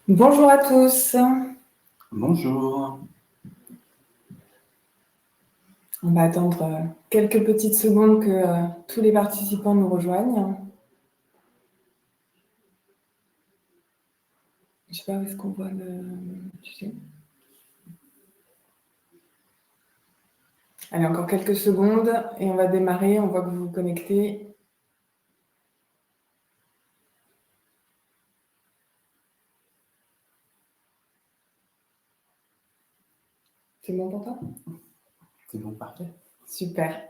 Bonjour à tous. Bonjour. On va attendre quelques petites secondes que tous les participants nous rejoignent. Je ne sais pas où est-ce qu'on voit le sujet. Allez, encore quelques secondes et on va démarrer. On voit que vous vous connectez. C'est bon pour toi ? C'est bon, parfait. Super.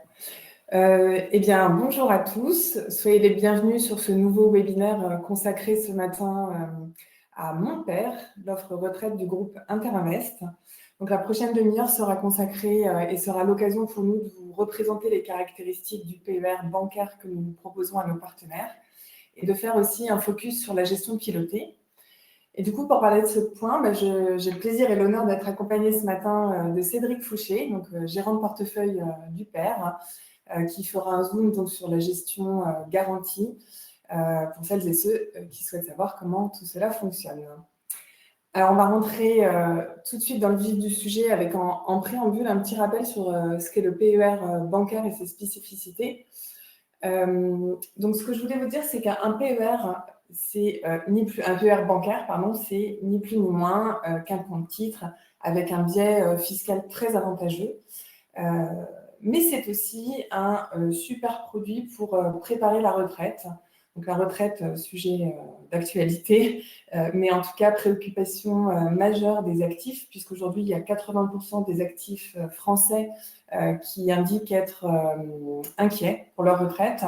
Eh bien, bonjour à tous. Soyez les bienvenus sur ce nouveau webinaire consacré ce matin à Mon Père, l'offre retraite du groupe Interinvest. Donc, la prochaine demi-heure sera consacrée et sera l'occasion pour nous de vous représenter les caractéristiques du PER bancaire que nous proposons à nos partenaires et de faire aussi un focus sur la gestion pilotée. Et du coup, pour parler de ce point, j'ai le plaisir et l'honneur d'être accompagnée ce matin de Cédric Fouché, donc gérant de portefeuille du PER, qui fera un zoom donc, sur la gestion garantie pour celles et ceux qui souhaitent savoir comment tout cela fonctionne. Alors, on va rentrer tout de suite dans le vif du sujet avec en préambule un petit rappel sur ce qu'est le PER bancaire et ses spécificités. Donc, ce que je voulais vous dire, c'est qu'un PER, c'est un PER bancaire, c'est ni plus ni moins qu'un compte titre avec un biais fiscal très avantageux. Mais c'est aussi un super produit pour préparer la retraite. Donc la retraite, sujet d'actualité, mais en tout cas préoccupation majeure des actifs, puisqu'aujourd'hui il y a 80% des actifs français qui indiquent être inquiets pour leur retraite,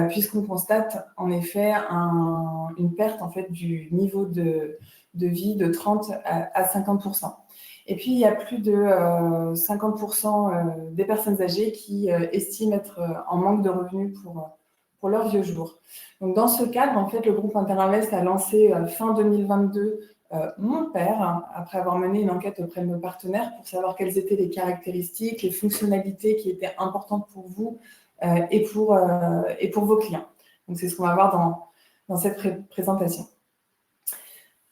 puisqu'on constate en effet une perte en fait, du niveau de vie de 30 à 50%. Et puis, il y a plus de 50% des personnes âgées qui estiment être en manque de revenus pour leurs vieux jours. Donc, dans ce cadre, en fait, le groupe Interinvest a lancé fin 2022 Mon Père, après avoir mené une enquête auprès de nos partenaires pour savoir quelles étaient les caractéristiques, les fonctionnalités qui étaient importantes pour vous et pour vos clients. Donc, c'est ce qu'on va voir dans cette présentation.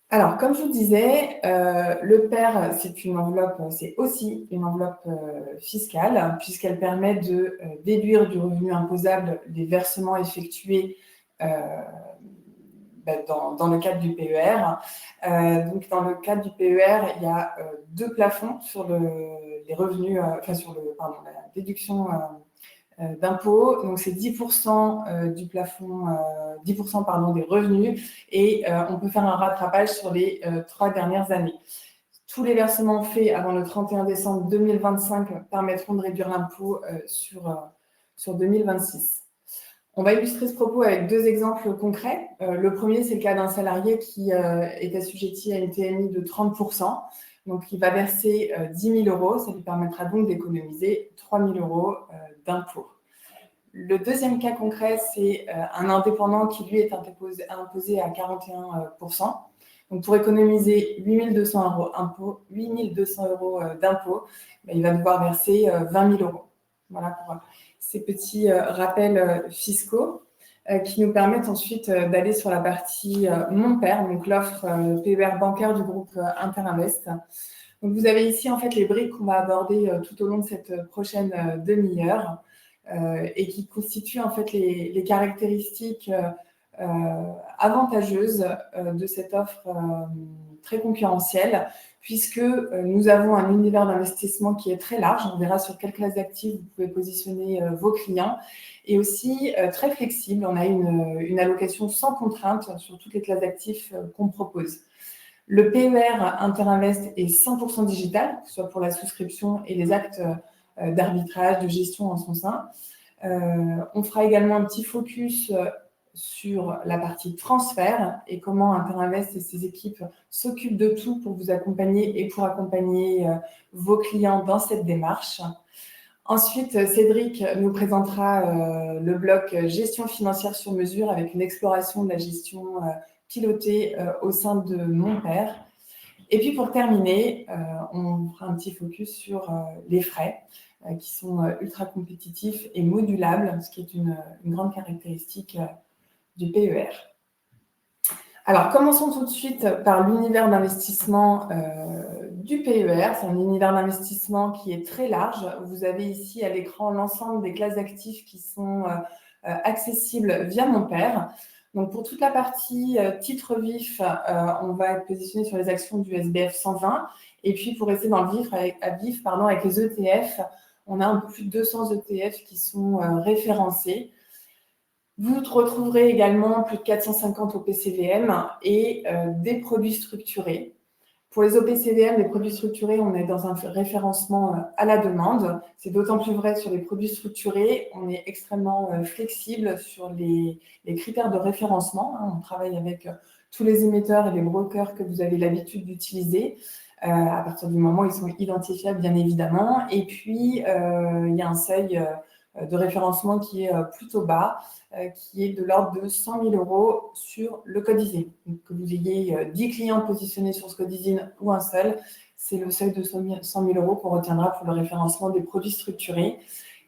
Alors, comme je vous disais, le PER, c'est aussi une enveloppe fiscale, puisqu'elle permet de déduire du revenu imposable les versements effectués dans le cadre du PER. Donc, dans le cadre du PER, il y a deux plafonds sur les revenus, la déduction d'impôt. Donc, c'est 10% du plafond, 10% des revenus, et on peut faire un rattrapage sur les 3 dernières années. Tous les versements faits avant le 31 décembre 2025 permettront de réduire l'impôt sur 2026. On va illustrer ce propos avec 2 exemples concrets. Le premier, c'est le cas d'un salarié qui est assujetti à une TMI de 30%. Donc, il va verser 10 000 euros. Ça lui permettra donc d'économiser 3 000 euros d'impôt. Le deuxième cas concret, c'est un indépendant qui, lui, est imposé à 41%. Donc, pour économiser 8 200 euros d'impôt, il va devoir verser 20 000 euros. Voilà pour ces petits rappels fiscaux qui nous permettent ensuite d'aller sur la partie Mon Père, donc l'offre PER bancaire du groupe Interinvest. Donc, vous avez ici en fait les briques qu'on va aborder tout au long de cette prochaine demi-heure et qui constituent en fait les caractéristiques avantageuses de cette offre très concurrentielle, puisque nous avons un univers d'investissement qui est très large. On verra sur quelles classes d'actifs vous pouvez positionner vos clients, et aussi très flexible. On a une allocation sans contrainte sur toutes les classes d'actifs qu'on propose. Le PER Interinvest est 100% digital, que ce soit pour la souscription et les actes d'arbitrage, de gestion en son sein. On fera également un petit focus sur la partie transfert et comment Interinvest et ses équipes s'occupent de tout pour vous accompagner et pour accompagner vos clients dans cette démarche. Ensuite, Cédric nous présentera le bloc gestion financière sur mesure avec une exploration de la gestion pilotée au sein de Mon Père. Et puis pour terminer, on fera un petit focus sur les frais qui sont ultra compétitifs et modulables, ce qui est une grande caractéristique du PER. Alors, commençons tout de suite par l'univers d'investissement du PER. C'est un univers d'investissement qui est très large. Vous avez ici à l'écran l'ensemble des classes d'actifs qui sont accessibles via Mon Père. Donc, pour toute la partie titre vif, on va être positionné sur les actions du SBF 120. Et puis, pour rester dans le vif, avec les ETF, on a un peu plus de 200 ETF qui sont référencés. Vous retrouverez également plus de 450 OPCVM et des produits structurés. Pour les OPCVM, les produits structurés, on est dans un référencement à la demande. C'est d'autant plus vrai sur les produits structurés. On est extrêmement flexible sur les critères de référencement. On travaille avec tous les émetteurs et les brokers que vous avez l'habitude d'utiliser. À partir du moment où ils sont identifiables, bien évidemment. Et puis, il y a un seuil de référencement qui est plutôt bas, qui est de l'ordre de 100 000 € sur le code ISIN. Donc, que vous ayez 10 clients positionnés sur ce code ISIN ou un seul, c'est le seuil de 100 000 € qu'on retiendra pour le référencement des produits structurés.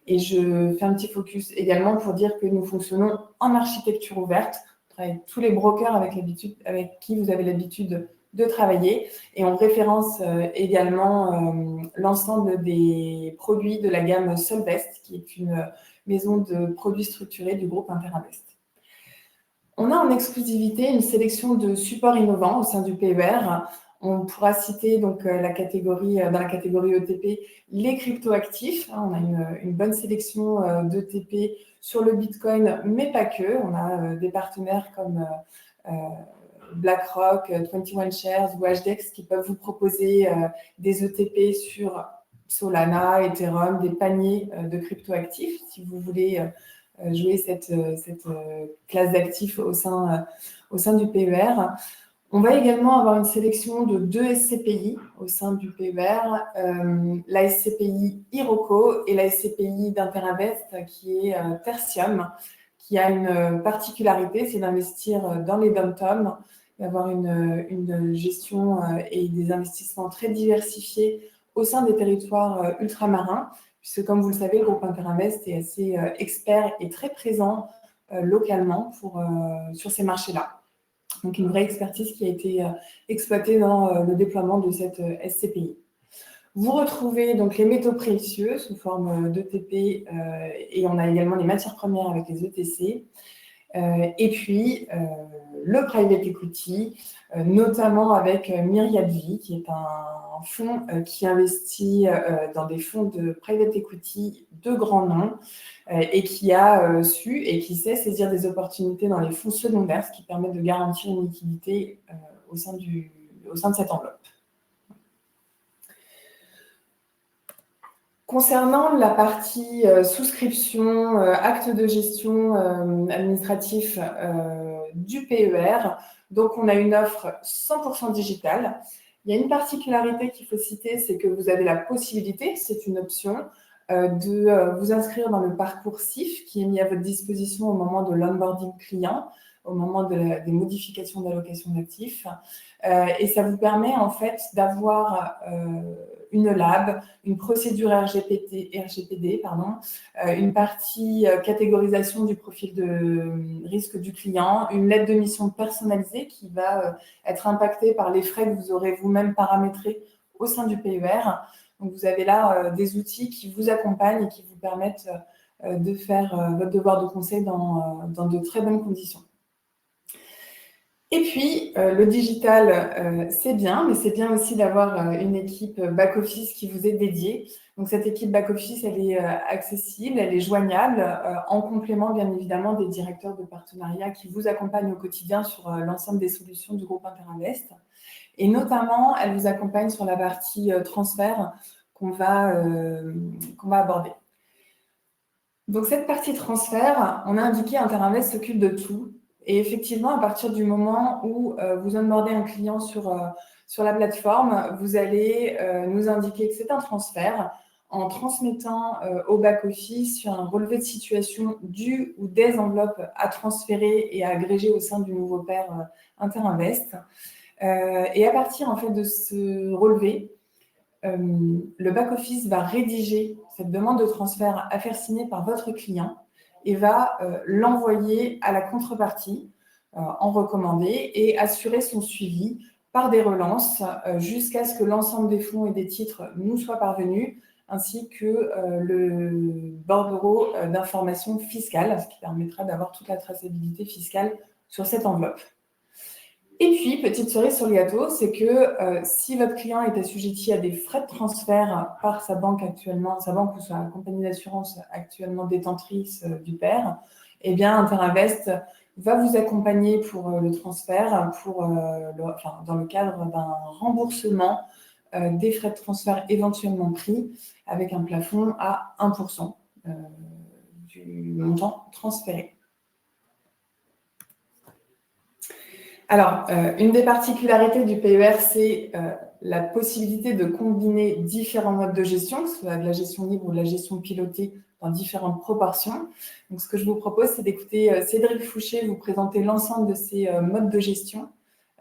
Et je fais un petit focus également pour dire que nous fonctionnons en architecture ouverte. On travaille avec tous les brokers avec qui vous avez l'habitude de travailler. Et on référence également l'ensemble des produits de la gamme Solvest, qui est une maison de produits structurés du groupe Interinvest. On a en exclusivité une sélection de supports innovants au sein du PER. On pourra citer donc dans la catégorie ETP les cryptoactifs. On a une bonne sélection d'ETP sur le Bitcoin, mais pas que. On a des partenaires comme BlackRock, 21 Shares ou HDEX qui peuvent vous proposer des ETP sur Solana, Ethereum, des paniers de cryptoactifs si vous voulez jouer cette classe d'actifs au sein du PER. On va également avoir une sélection de 2 SCPI au sein du PER, la SCPI Iroko et la SCPI d'Interinvest qui est Tertium, qui a une particularité, c'est d'investir dans les dom-tom, d'avoir une gestion et des investissements très diversifiés au sein des territoires ultramarins, puisque comme vous le savez, le groupe Interinvest est assez expert et très présent localement sur ces marchés-là. Donc une vraie expertise qui a été exploitée dans le déploiement de cette SCPI. Vous retrouvez donc les métaux précieux sous forme d'ETP et on a également les matières premières avec les ETC. Et puis le private equity, notamment avec Myriad V, qui est un fonds qui investit dans des fonds de private equity de grands noms et qui a su et qui sait saisir des opportunités dans les fonds secondaires, ce qui permet de garantir une liquidité au sein de cette enveloppe. Concernant la partie souscription, acte de gestion administratif du PER, donc on a une offre 100% digitale. Il y a une particularité qu'il faut citer, c'est que vous avez la possibilité, c'est une option, de vous inscrire dans le parcours CIF qui est mis à votre disposition au moment de l'onboarding client, au moment des modifications d'allocation d'actifs. Et ça vous permet en fait d'avoir une lab, une procédure RGPD, une partie catégorisation du profil de risque du client, une lettre de mission personnalisée qui va être impactée par les frais que vous aurez vous-même paramétrés au sein du PER. Donc, vous avez là des outils qui vous accompagnent et qui vous permettent de faire votre devoir de conseil dans de très bonnes conditions. Et puis, le digital, c'est bien, mais c'est bien aussi d'avoir une équipe back-office qui vous est dédiée. Donc, cette équipe back-office, elle est accessible, elle est joignable, en complément, bien évidemment, des directeurs de partenariat qui vous accompagnent au quotidien sur l'ensemble des solutions du groupe Interinvest. Et notamment, elle vous accompagne sur la partie transfert qu'on va aborder. Donc, cette partie transfert, on a indiqué Interinvest s'occupe de tout. Et effectivement, à partir du moment où vous onboardez un client sur la plateforme, vous allez nous indiquer que c'est un transfert en transmettant au back-office sur un relevé de situation du ou des enveloppes à transférer et à agréger au sein du nouveau pair Interinvest. Et à partir en fait, de ce relevé, le back-office va rédiger cette demande de transfert à faire signer par votre client et va l'envoyer à la contrepartie. en recommandé et assurer son suivi par des relances jusqu'à ce que l'ensemble des fonds et des titres nous soient parvenus, ainsi que le bordereau d'information fiscale, ce qui permettra d'avoir toute la traçabilité fiscale sur cette enveloppe. Et puis, petite cerise sur le gâteau, c'est que si votre client est assujetti à des frais de transfert par sa banque actuellement, sa banque ou sa compagnie d'assurance actuellement détentrice du PER, eh bien, Interinvest va vous accompagner pour le transfert, dans le cadre d'un remboursement des frais de transfert éventuellement pris avec un plafond à 1% du montant transféré. Alors, une des particularités du PER, c'est la possibilité de combiner différents modes de gestion, que ce soit de la gestion libre ou de la gestion pilotée dans différentes proportions. Donc, ce que je vous propose, c'est d'écouter Cédric Fouché vous présenter l'ensemble de ces modes de gestion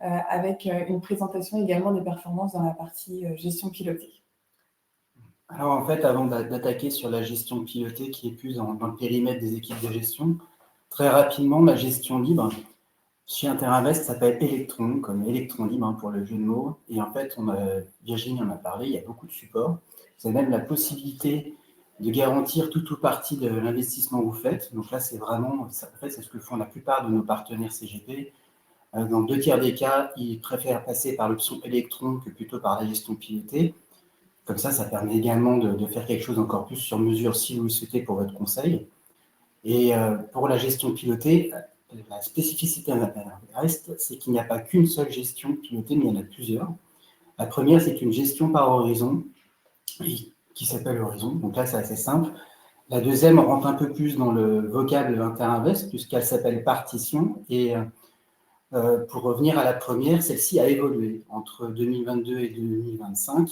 avec une présentation également des performances dans la partie gestion pilotée. Alors en fait, avant d'attaquer sur la gestion pilotée qui est plus dans le périmètre des équipes de gestion, très rapidement, la gestion libre, chez Interinvest, ça s'appelle Electron, comme électron libre pour le jeu de mots. Et en fait, Virginie en a parlé, il y a beaucoup de supports. Vous avez même la possibilité de garantir tout ou partie de l'investissement que vous faites. Donc là, c'est vraiment, c'est ce que font la plupart de nos partenaires CGP. Dans 2/3 des cas, ils préfèrent passer par l'option Electron que plutôt par la gestion pilotée. Comme ça permet également de faire quelque chose encore plus sur mesure si vous le souhaitez pour votre conseil. Et pour la gestion pilotée, la spécificité reste, c'est qu'il n'y a pas qu'une seule gestion pilotée, mais il y en a plusieurs. La première, c'est une gestion par horizon, qui s'appelle Horizon. Donc là, c'est assez simple. La deuxième, on rentre un peu plus dans le vocable Interinvest, puisqu'elle s'appelle partition. Et pour revenir à la première, celle-ci a évolué entre 2022 et 2025.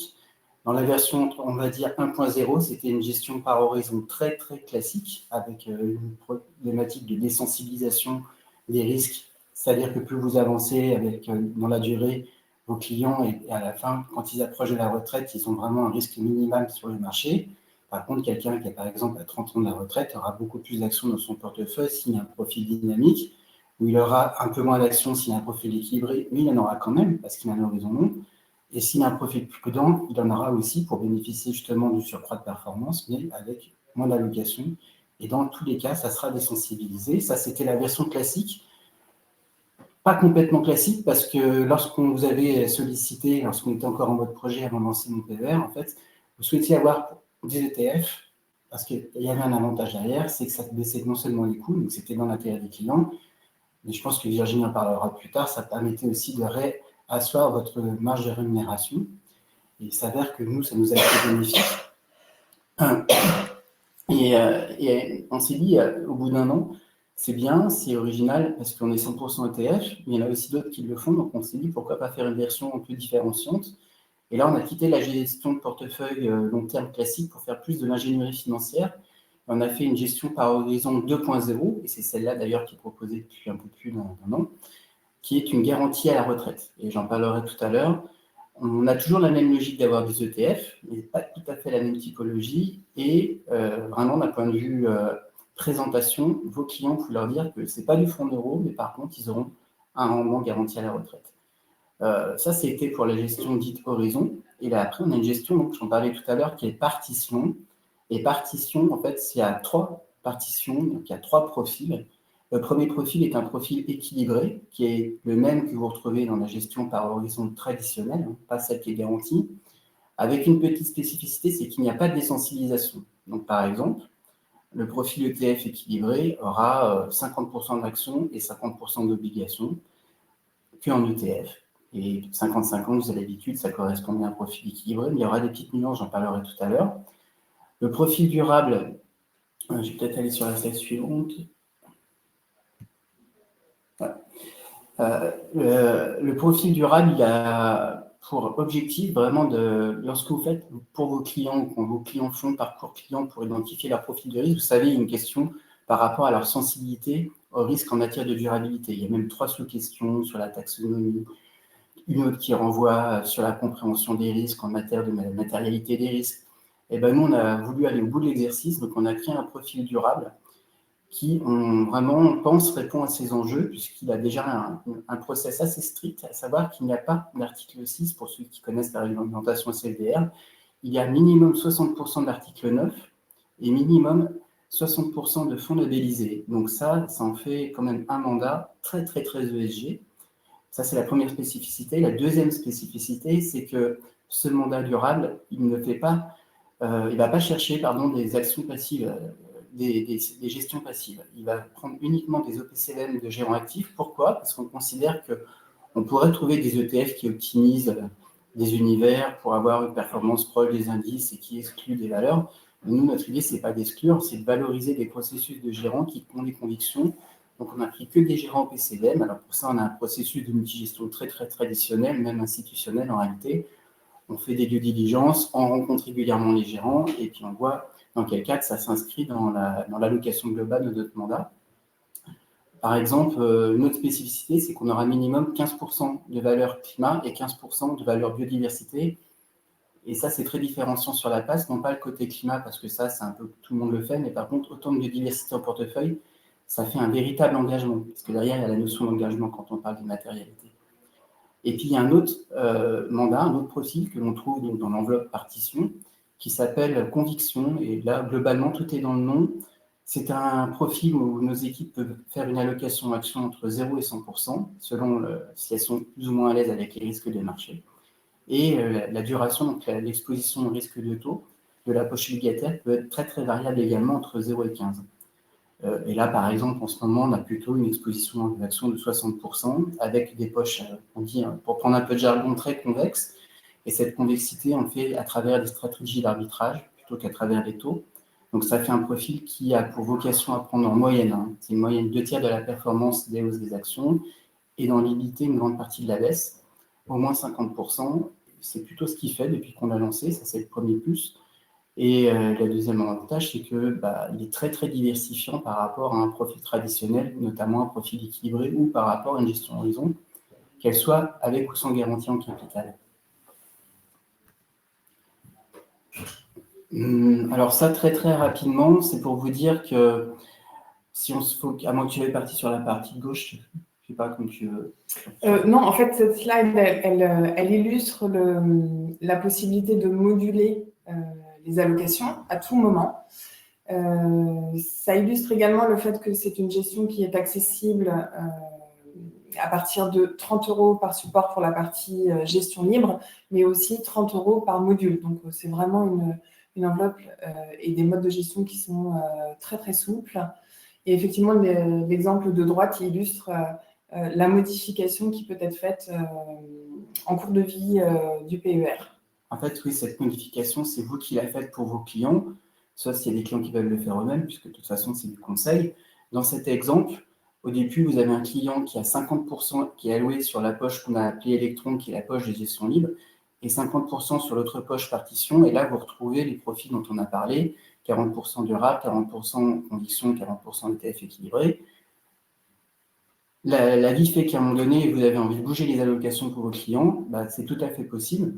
Dans la version, on va dire 1.0, c'était une gestion par horizon très, très classique, avec une problématique de désensibilisation des risques. C'est-à-dire que plus vous avancez dans la durée, vos clients, et à la fin, quand ils approchent de la retraite, ils ont vraiment un risque minimal sur le marché. Par contre, quelqu'un qui est par exemple à 30 ans de la retraite aura beaucoup plus d'actions dans son portefeuille s'il y a un profil dynamique, où il aura un peu moins d'actions s'il y a un profil équilibré, mais il en aura quand même, parce qu'il a un horizon long. Et s'il a un profil plus prudent, il en aura aussi pour bénéficier justement du surcroît de performance, mais avec moins d'allocations. Et dans tous les cas, ça sera désensibilisé. Ça, c'était la version classique. Pas complètement classique, parce que lorsqu'on vous avait sollicité, lorsqu'on était encore en mode projet avant de lancer mon PER, en fait, vous souhaitiez avoir des ETF, parce qu'il y avait un avantage derrière, c'est que ça baissait non seulement les coûts, donc c'était dans l'intérêt des clients, mais je pense que Virginie en parlera plus tard, ça permettait aussi de asseoir votre marge de rémunération. Et il s'avère que nous, ça nous a été bénéfique. Et on s'est dit, au bout d'un an, c'est bien, c'est original, parce qu'on est 100% ETF, mais il y en a aussi d'autres qui le font, donc on s'est dit, pourquoi pas faire une version un peu différenciante. Et là, on a quitté la gestion de portefeuille long terme classique pour faire plus de l'ingénierie financière. On a fait une gestion par horizon 2.0, et c'est celle-là d'ailleurs qui est proposée depuis un peu plus d'un an, qui est une garantie à la retraite. Et j'en parlerai tout à l'heure. On a toujours la même logique d'avoir des ETF, mais pas tout à fait la même typologie. Et vraiment, d'un point de vue présentation, vos clients, vous pouvez leur dire que ce n'est pas du fonds d'euros, mais par contre, ils auront un rendement garanti à la retraite. Ça, c'était pour la gestion dite Horizon. Et là, après, on a une gestion, donc j'en parlais tout à l'heure, qui est partition. Et partition, en fait, il y a 3 partitions, donc il y a 3 profils. Le premier profil est un profil équilibré, qui est le même que vous retrouvez dans la gestion par horizon traditionnelle, pas celle qui est garantie, avec une petite spécificité, c'est qu'il n'y a pas de désensibilisation. Donc, par exemple, le profil ETF équilibré aura 50% d'actions et 50% d'obligations qu'en ETF. Et 50-50, vous avez l'habitude, ça correspond à un profil équilibré, mais il y aura des petites nuances, j'en parlerai tout à l'heure. Le profil durable, je vais peut-être aller sur la slide suivante. Le profil durable, il a pour objectif vraiment lorsque vous faites pour vos clients ou quand vos clients font parcours client pour identifier leur profil de risque, vous savez, il y a une question par rapport à leur sensibilité au risque en matière de durabilité. Il y a même 3 sous-questions sur la taxonomie, une autre qui renvoie sur la compréhension des risques en matière de matérialité des risques. Et ben nous, on a voulu aller au bout de l'exercice, donc on a créé un profil durable qui, on pense, répond à ces enjeux, puisqu'il a déjà un process assez strict, à savoir qu'il n'y a pas d'article 6, pour ceux qui connaissent la réglementation CLDR, il y a minimum 60% d'article 9 et minimum 60% de fonds labellisés. Donc ça en fait quand même un mandat très, très, très ESG. Ça, c'est la première spécificité. La deuxième spécificité, c'est que ce mandat durable, il ne va pas chercher des actions passives, des gestions passives. Il va prendre uniquement des OPCVM de gérants actifs. Pourquoi? Parce qu'on considère qu'on pourrait trouver des ETF qui optimisent des univers pour avoir une performance proche des indices et qui excluent des valeurs. Mais nous, notre idée, ce n'est pas d'exclure, c'est de valoriser des processus de gérants qui ont des convictions. Donc, on n'a pris que des gérants PCVM. Alors, pour ça, on a un processus de multigestion très, très traditionnel, même institutionnel en réalité. On fait des due diligence, on rencontre régulièrement les gérants et puis on voit dans quel cadre ça s'inscrit dans l'allocation globale de notre mandat. Par exemple, une autre spécificité, c'est qu'on aura minimum 15% de valeur climat et 15% de valeur biodiversité. Et ça, c'est très différenciant sur la place, non pas le côté climat, parce que ça, c'est un peu tout le monde le fait, mais par contre, autant de biodiversité en portefeuille, ça fait un véritable engagement, parce que derrière, il y a la notion d'engagement quand on parle des matérialités. Et puis, il y a un autre mandat, un autre profil que l'on trouve donc, dans l'enveloppe partition, qui s'appelle conviction. Et là, globalement, tout est dans le nom. C'est un profil où nos équipes peuvent faire une allocation action entre 0 et 100%, selon si elles sont plus ou moins à l'aise avec les risques de marché. Et la duration, donc l'exposition au risque de taux de la poche obligataire peut être très, très variable également entre 0 et 15. Et là, par exemple, en ce moment, on a plutôt une exposition en action de 60%, avec des poches, on dit, pour prendre un peu de jargon, très convexes. Et cette convexité, on le fait à travers des stratégies d'arbitrage, plutôt qu'à travers les taux. Donc, ça fait un profil qui a pour vocation à prendre en moyenne, c'est une moyenne 2/3 de la performance des hausses des actions, et d'en limiter une grande partie de la baisse, au moins 50%. C'est plutôt ce qu'il fait depuis qu'on l'a lancé, ça c'est le premier plus. Et le deuxième avantage, c'est que il est très très diversifiant par rapport à un profil traditionnel, notamment un profil équilibré ou par rapport à une gestion horizon, qu'elle soit avec ou sans garantie en capital. Alors ça, très très rapidement, c'est pour vous dire que si on se focalise, à moins que tu veuilles partir sur la partie gauche, je ne sais pas comme tu veux. Non, en fait, cette slide, elle illustre la possibilité de moduler les allocations à tout moment. Ça illustre également le fait que c'est une gestion qui est accessible à partir de 30 € par support pour la partie gestion libre, mais aussi 30 € par module. Donc, c'est vraiment une enveloppe et des modes de gestion qui sont très, très souples. Et effectivement, l'exemple de droite illustre la modification qui peut être faite en cours de vie du PER. En fait, oui, cette modification, c'est vous qui la faites pour vos clients, sauf s'il y a des clients qui veulent le faire eux-mêmes, puisque de toute façon, c'est du conseil. Dans cet exemple, au début, vous avez un client qui a 50% qui est alloué sur la poche qu'on a appelée électron, qui est la poche de gestion libre, et 50% sur l'autre poche partition. Et là, vous retrouvez les profils dont on a parlé, 40% de RAP, 40% conviction, 40% ETF équilibré. La vie fait qu'à un moment donné, vous avez envie de bouger les allocations pour vos clients, c'est tout à fait possible.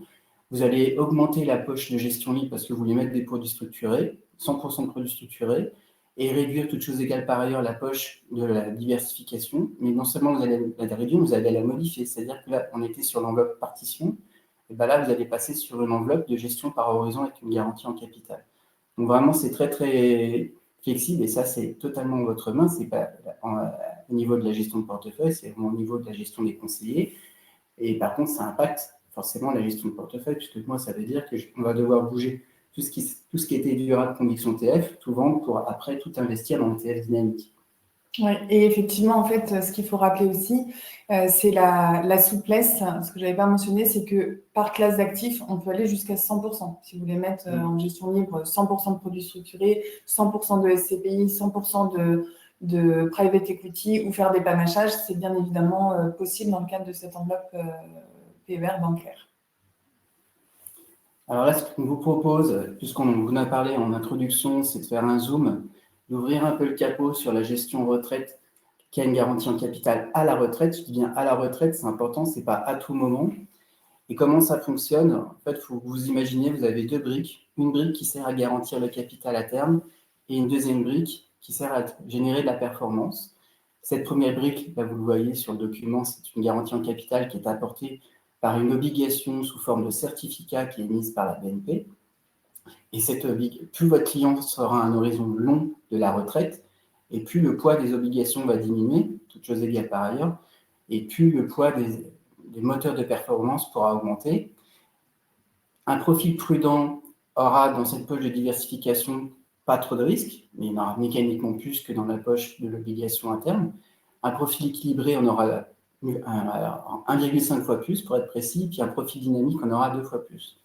Vous allez augmenter la poche de gestion libre parce que vous voulez mettre des produits structurés, 100% de produits structurés, et réduire toute chose égale par ailleurs la poche de la diversification. Mais non seulement vous allez la réduire, vous allez la modifier. C'est-à-dire que là, on était sur l'enveloppe partition, et là, vous allez passer sur une enveloppe de gestion par horizon avec une garantie en capital. Donc vraiment, c'est très, très flexible, et ça, c'est totalement votre main. C'est pas au niveau de la gestion de portefeuille, c'est vraiment au niveau de la gestion des conseillers. Et par contre, ça impacte forcément la gestion de portefeuille, puisque moi, ça veut dire qu'on va devoir bouger tout ce qui était durable conviction TF, tout vendre pour après tout investir dans le TF dynamique. Oui, et effectivement, en fait, ce qu'il faut rappeler aussi, c'est la souplesse. Ce que je n'avais pas mentionné, c'est que par classe d'actifs, on peut aller jusqu'à 100%. Si vous voulez mettre en gestion libre 100% de produits structurés, 100% de SCPI, 100% de private equity ou faire des panachages, c'est bien évidemment possible dans le cadre de cette enveloppe PER bancaire. Alors là, ce qu'on vous propose, puisqu'on vous en a parlé en introduction, c'est de faire un zoom, d'ouvrir un peu le capot sur la gestion retraite qui a une garantie en capital à la retraite. Je dis bien à la retraite, c'est important, c'est pas à tout moment. Et comment ça fonctionne? En fait, faut vous imaginez, vous avez deux briques. Une brique qui sert à garantir le capital à terme et une deuxième brique qui sert à générer de la performance. Cette première brique, là vous le voyez sur le document, c'est une garantie en capital qui est apportée par une obligation sous forme de certificat qui est émise par la BNP. Et plus votre client sera à un horizon long de la retraite, et plus le poids des obligations va diminuer, toutes choses égales par ailleurs, et plus le poids des moteurs de performance pourra augmenter. Un profil prudent aura dans cette poche de diversification pas trop de risques, mais il en aura mécaniquement plus que dans la poche de l'obligation à terme. Un profil équilibré, on aura 1,5 fois plus pour être précis, puis un profil dynamique, on aura 2 fois plus.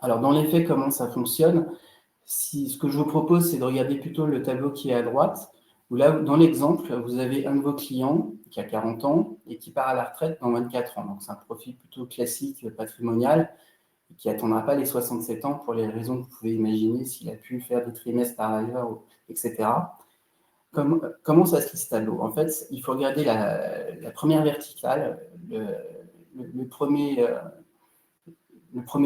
Alors, dans les faits, comment ça fonctionne? Ce que je vous propose, c'est de regarder plutôt le tableau qui est à droite, où là, dans l'exemple, vous avez un de vos clients qui a 40 ans et qui part à la retraite dans 24 ans. Donc, c'est un profil plutôt classique, patrimonial, qui n'attendra pas les 67 ans pour les raisons que vous pouvez imaginer, s'il a pu faire des trimestres par ailleurs, etc. Comment ça se lit ce tableau? En fait, il faut regarder la première verticale, le premier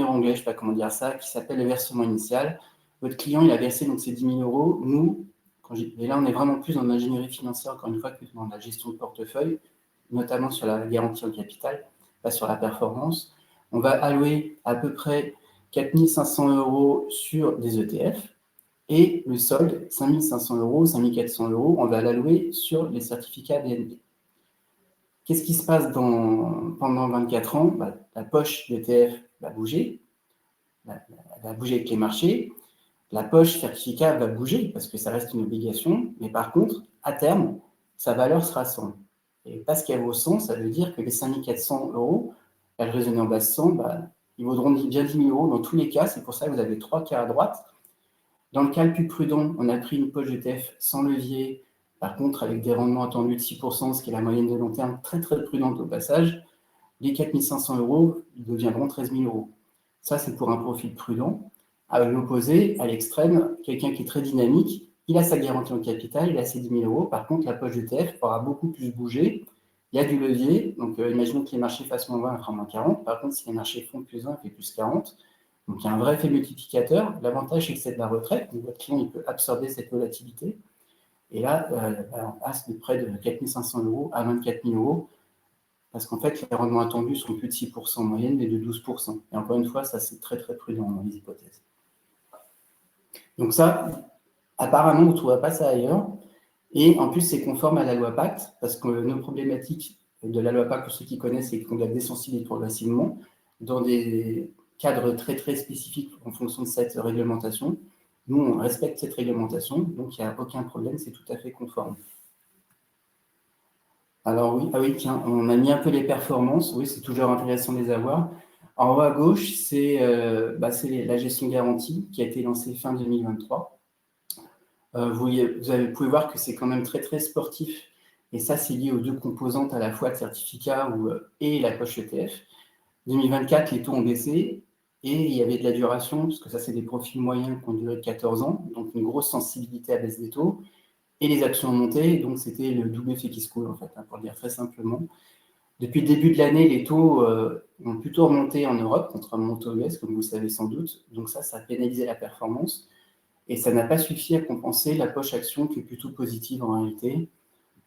onglet, je ne sais pas comment dire ça, qui s'appelle le versement initial. Votre client, il a versé donc ces 10 000 euros. Nous, et là, on est vraiment plus dans l'ingénierie financière, encore une fois, que dans la gestion de portefeuille, notamment sur la garantie en capital, pas sur la performance. On va allouer à peu près 4 500 euros sur des ETF et le solde, 5 500 euros, 5 400 euros, on va l'allouer sur les certificats BNP. Qu'est-ce qui se passe pendant 24 ans? La poche d'ETF va bouger, elle va bouger avec les marchés. La poche certificat va bouger parce que ça reste une obligation, mais par contre, à terme, sa valeur sera 100. Et parce qu'elle vaut 100, ça veut dire que les 5 400 euros, elles raisonnent en base 100, ils vaudront bien 10 000 euros dans tous les cas. C'est pour ça que vous avez 3 cas à droite. Dans le cas le plus prudent, on a pris une poche d'ETF sans levier, par contre avec des rendements attendus de 6%, ce qui est la moyenne de long terme, très très prudente au passage. Les 4 500 euros, ils deviendront 13 000 euros. Ça, c'est pour un profil prudent. À l'opposé, à l'extrême, quelqu'un qui est très dynamique, il a sa garantie en capital, il a ses 10 000 euros. Par contre, la poche d'ETF aura beaucoup plus bougé. Il y a du levier. Donc, imaginons que les marchés fassent moins 20, elle fera moins 40. Par contre, si les marchés font plus 1, elle fait plus 40. Donc, il y a un vrai effet multiplicateur. L'avantage, c'est que c'est de la retraite. Donc, votre client, il peut absorber cette volatilité. Et là, on passe de près de 4 500 euros à 24 000 euros. Parce qu'en fait, les rendements attendus sont plus de 6% en moyenne, mais de 12%. Et encore une fois, ça, c'est très, très prudent dans les hypothèses. Donc ça, apparemment, vous ne trouverez pas ça ailleurs. Et en plus, c'est conforme à la loi Pacte, parce que nos problématiques de la loi Pacte, pour ceux qui connaissent, c'est qu'on doit désensibiliser progressivement dans des cadres très, très spécifiques en fonction de cette réglementation. Nous, on respecte cette réglementation, donc il n'y a aucun problème, c'est tout à fait conforme. Alors oui, ah oui, tiens, on a mis un peu les performances. Oui, c'est toujours intéressant de les avoir. En haut à gauche, c'est la gestion garantie qui a été lancée fin 2023. Vous pouvez voir que c'est quand même très, très sportif. Et ça, c'est lié aux deux composantes à la fois de certificat et la poche ETF. 2024, les taux ont baissé et il y avait de la duration, parce que ça, c'est des profils moyens qui ont duré 14 ans, donc une grosse sensibilité à baisse des taux. Et les actions ont monté, donc c'était le double effet qui se coule, en fait, pour le dire très simplement. Depuis le début de l'année, les taux ont plutôt remonté en Europe, contrairement aux taux US, comme vous le savez sans doute. Donc ça a pénalisé la performance. Et ça n'a pas suffi à compenser la poche action qui est plutôt positive en réalité.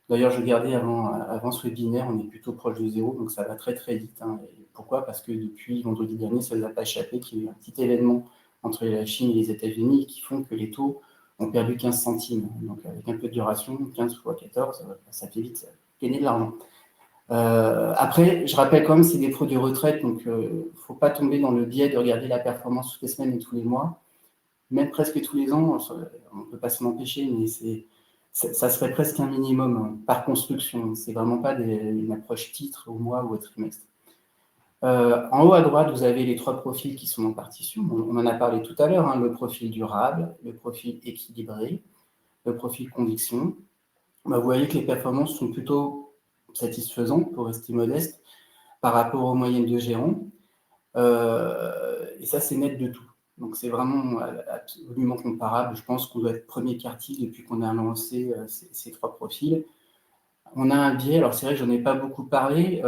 D'ailleurs, je regardais avant ce webinaire, on est plutôt proche de zéro, donc ça va très très vite. Et pourquoi? Parce que depuis vendredi dernier, ça ne vous a pas échappé qu'il y a eu un petit événement entre la Chine et les États-Unis qui font que les taux ont perdu 15 centimes. Donc avec un peu de duration, 15 fois 14, ça fait vite gagner de l'argent. Après, je rappelle quand même, c'est des produits retraite, donc il ne faut pas tomber dans le biais de regarder la performance toutes les semaines et tous les mois. Même presque tous les ans, on ne peut pas s'en empêcher, mais ça serait presque un minimum par construction. C'est vraiment pas une approche titre au mois ou au trimestre. En haut à droite, vous avez les 3 profils qui sont en partition. On en a parlé tout à l'heure, le profil durable, le profil équilibré, le profil conviction. Vous voyez que les performances sont plutôt satisfaisantes, pour rester modeste, par rapport aux moyennes de gérants. Et ça, c'est net de tout. Donc, c'est vraiment absolument comparable. Je pense qu'on doit être premier quartile depuis qu'on a lancé ces 3 profils. On a un biais, alors c'est vrai que je n'en ai pas beaucoup parlé,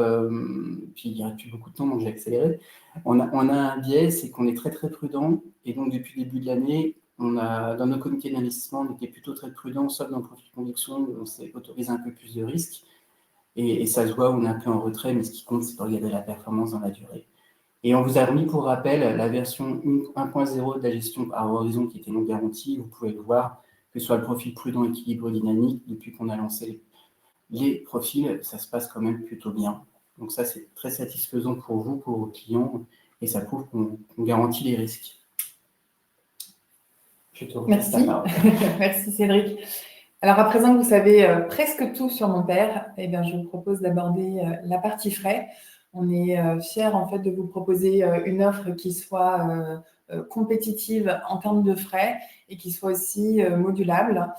puis il n'y a plus beaucoup de temps, donc j'ai accéléré. On a un biais, c'est qu'on est très très prudent, et donc depuis le début de l'année, dans nos comités d'investissement, on était plutôt très prudents, sauf dans le profil de conviction, où on s'est autorisé un peu plus de risques. Et ça se voit, on est un peu en retrait, mais ce qui compte, c'est de regarder la performance dans la durée. Et on vous a remis pour rappel la version 1.0 de la gestion par horizon qui était non garantie. Vous pouvez le voir, que ce soit le profil prudent, équilibre dynamique, depuis qu'on a lancé les profils, ça se passe quand même plutôt bien. Donc ça, c'est très satisfaisant pour vous, pour vos clients, et ça prouve qu'on garantit les risques. Merci. Merci Cédric. Alors à présent que vous savez presque tout sur mon père, eh bien, je vous propose d'aborder la partie frais. On est fiers en fait de vous proposer une offre qui soit compétitive en termes de frais et qui soit aussi modulable.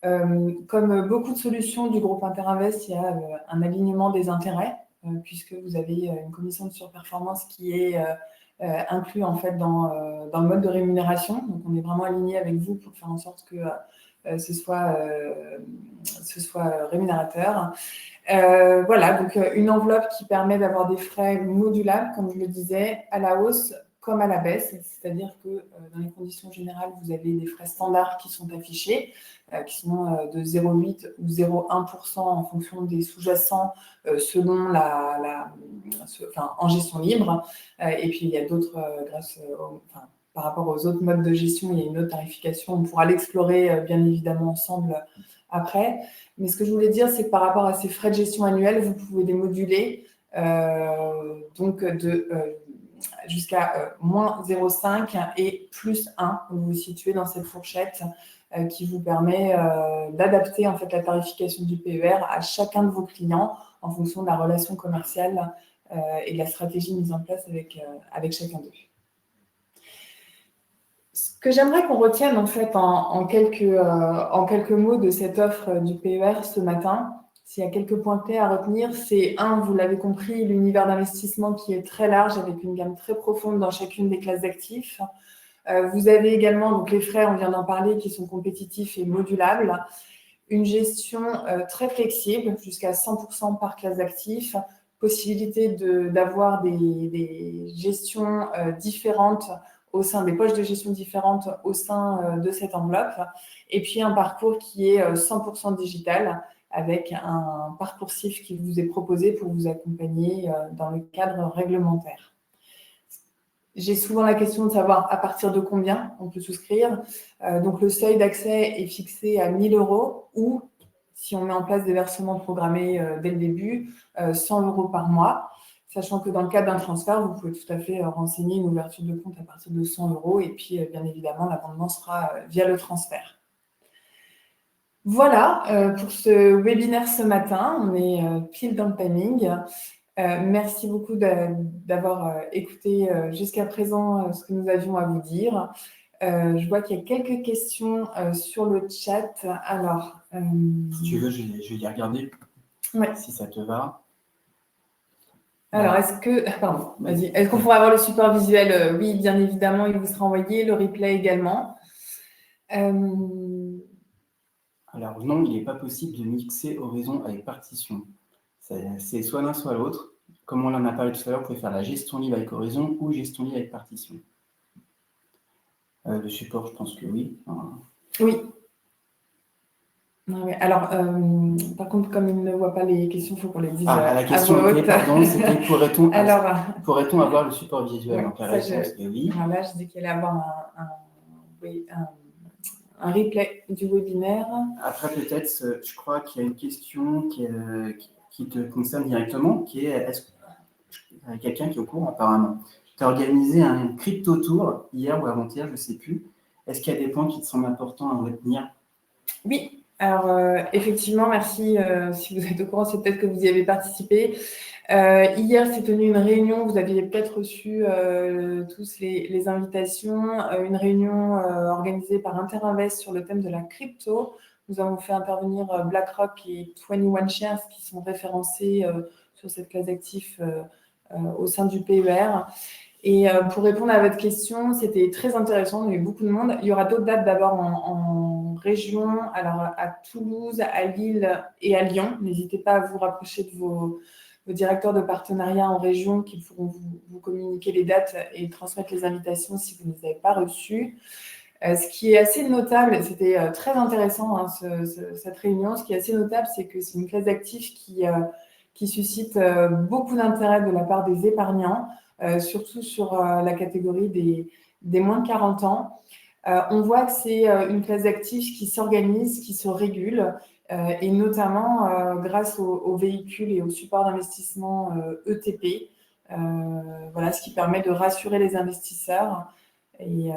Comme beaucoup de solutions du groupe Interinvest, il y a un alignement des intérêts puisque vous avez une commission de surperformance qui est inclus en fait dans le mode de rémunération. Donc on est vraiment aligné avec vous pour faire en sorte que ce soit rémunérateur. Voilà, donc une enveloppe qui permet d'avoir des frais modulables, comme je le disais, à la hausse comme à la baisse. C'est-à-dire que dans les conditions générales, vous avez des frais standards qui sont affichés, qui sont de 0,8 ou 0,1% en fonction des sous-jacents selon en gestion libre. Et puis, il y a d'autres, par rapport aux autres modes de gestion, il y a une autre tarification. On pourra l'explorer bien évidemment ensemble après. Mais ce que je voulais dire, c'est que par rapport à ces frais de gestion annuels, vous pouvez les moduler donc jusqu'à moins 0,5 et plus 1. Vous vous situez dans cette fourchette qui vous permet d'adapter en fait la tarification du PER à chacun de vos clients en fonction de la relation commerciale et de la stratégie mise en place avec chacun d'eux. Ce que j'aimerais qu'on retienne en fait en quelques mots de cette offre du PER ce matin, s'il y a quelques points clés à retenir, c'est vous l'avez compris, l'univers d'investissement qui est très large avec une gamme très profonde dans chacune des classes d'actifs. Vous avez également donc les frais, on vient d'en parler, qui sont compétitifs et modulables. Une gestion très flexible, jusqu'à 100% par classe d'actifs. Possibilité d'avoir des gestions différentes au sein des poches de gestion différentes au sein de cette enveloppe. Et puis un parcours qui est 100% digital avec un parcours CIF qui vous est proposé pour vous accompagner dans le cadre réglementaire. J'ai souvent la question de savoir à partir de combien on peut souscrire. Donc, le seuil d'accès est fixé à 1 000 € ou, si on met en place des versements programmés dès le début, 100 € par mois. Sachant que dans le cadre d'un transfert, vous pouvez tout à fait renseigner une ouverture de compte à partir de 100 € et puis, bien évidemment, l'abondement sera via le transfert. Voilà pour ce webinaire ce matin. On est pile dans le timing. Merci beaucoup d'avoir écouté jusqu'à présent ce que nous avions à vous dire. Je vois qu'il y a quelques questions sur le chat. Alors, si tu veux, je vais y regarder, ouais. Si ça te va. Alors, est-ce qu'on pourrait avoir le support visuel? Oui, bien évidemment, il vous sera envoyé, le replay également. Alors non, il n'est pas possible de mixer horizon avec partition. C'est soit l'un, soit l'autre. Comme on en a parlé tout à l'heure, vous pouvez faire la gestion libre avec horizon ou gestion libre avec partition. Le support, je pense que oui. Oui. Ouais. Alors, par contre, comme il ne voit pas les questions, il faut qu'on les dise la question était, pardon, c'était pourrait-on avoir le support visuel? Donc la réponse est oui. Voilà, je dis qu'il allait avoir un replay du webinaire. Après, peut-être, je crois qu'il y a une question qui te concerne directement, qui est, est-ce qu'il y a quelqu'un qui est au courant apparemment? Tu as organisé un crypto tour hier ou avant-hier, je ne sais plus. Est-ce qu'il y a des points qui te semblent importants à retenir? Oui, alors effectivement, merci. Si vous êtes au courant, c'est peut-être que vous y avez participé. Hier s'est tenue une réunion, vous aviez peut-être reçu tous les invitations, une réunion organisée par Interinvest sur le thème de la crypto. Nous avons fait intervenir BlackRock et 21 Shares qui sont référencés sur cette classe d'actifs au sein du PER. Et pour répondre à votre question, c'était très intéressant, il y a eu beaucoup de monde. Il y aura d'autres dates d'abord en région, alors à Toulouse, à Lille et à Lyon. N'hésitez pas à vous rapprocher de vos directeurs de partenariat en région qui pourront vous communiquer les dates et transmettre les invitations si vous ne les avez pas reçues. Ce qui est assez notable, c'était très intéressant hein, cette réunion, ce qui est assez notable, c'est que c'est une classe d'actifs qui suscite beaucoup d'intérêt de la part des épargnants, surtout sur la catégorie des moins de 40 ans. On voit que c'est une classe d'actifs qui s'organise, qui se régule, et notamment grâce aux véhicules et au support d'investissement ETP, voilà, ce qui permet de rassurer les investisseurs. Et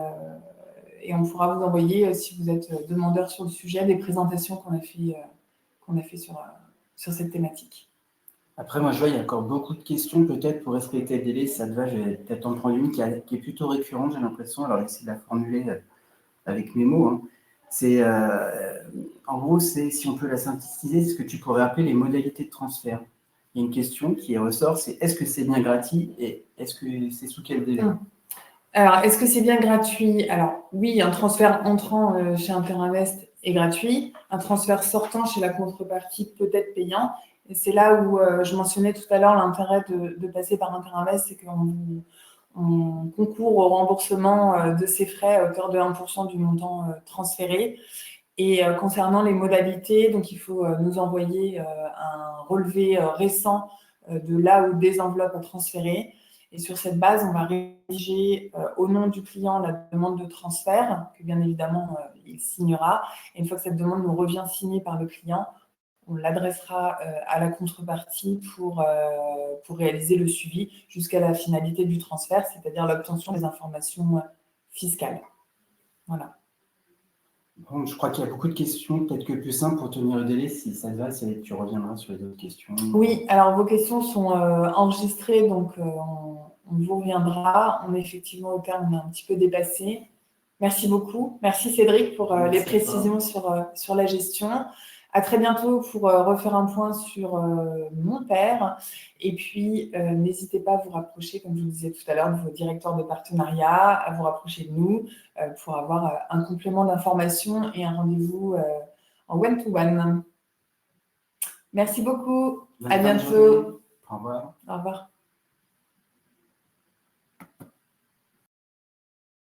on pourra vous envoyer, si vous êtes demandeur sur le sujet, des présentations qu'on a fait sur cette thématique. Après, moi, je vois, il y a encore beaucoup de questions, peut-être, pour respecter le délai. Si ça te va, je vais peut-être en prendre une qui est plutôt récurrente, j'ai l'impression. Alors, essayer de la formuler avec mes mots. Hein. En gros, si on peut la synthétiser, c'est ce que tu pourrais appeler les modalités de transfert. Il y a une question qui ressort, c'est est-ce que c'est bien gratuit et est-ce que c'est sous quel délai? Alors, est-ce que c'est bien gratuit? Alors, oui, un transfert entrant chez Interinvest est gratuit. Un transfert sortant chez la contrepartie peut être payant. Et c'est là où je mentionnais tout à l'heure l'intérêt de passer par Interinvest, c'est qu'on concourt au remboursement de ces frais à hauteur de 1% du montant transféré. Et concernant les modalités, donc il faut nous envoyer un relevé récent de là où des enveloppes à transférer. Et sur cette base, on va rédiger au nom du client la demande de transfert, que bien évidemment, il signera. Et une fois que cette demande nous revient signée par le client, on l'adressera à la contrepartie pour réaliser le suivi jusqu'à la finalité du transfert, c'est-à-dire l'obtention des informations fiscales. Voilà. Bon, je crois qu'il y a beaucoup de questions. Peut-être que plus simple pour tenir le délai, si ça te va, tu reviendras sur les autres questions. Oui, alors vos questions sont enregistrées, donc on vous reviendra. On est effectivement au terme, on est un petit peu dépassé. Merci beaucoup. Merci Cédric pour les précisions sur la gestion. À très bientôt pour refaire un point sur mon père. Et puis, n'hésitez pas à vous rapprocher, comme je vous disais tout à l'heure, de vos directeurs de partenariat, à vous rapprocher de nous pour avoir un complément d'information et un rendez-vous en one-to-one. Merci beaucoup. À bientôt. Au revoir. Au revoir.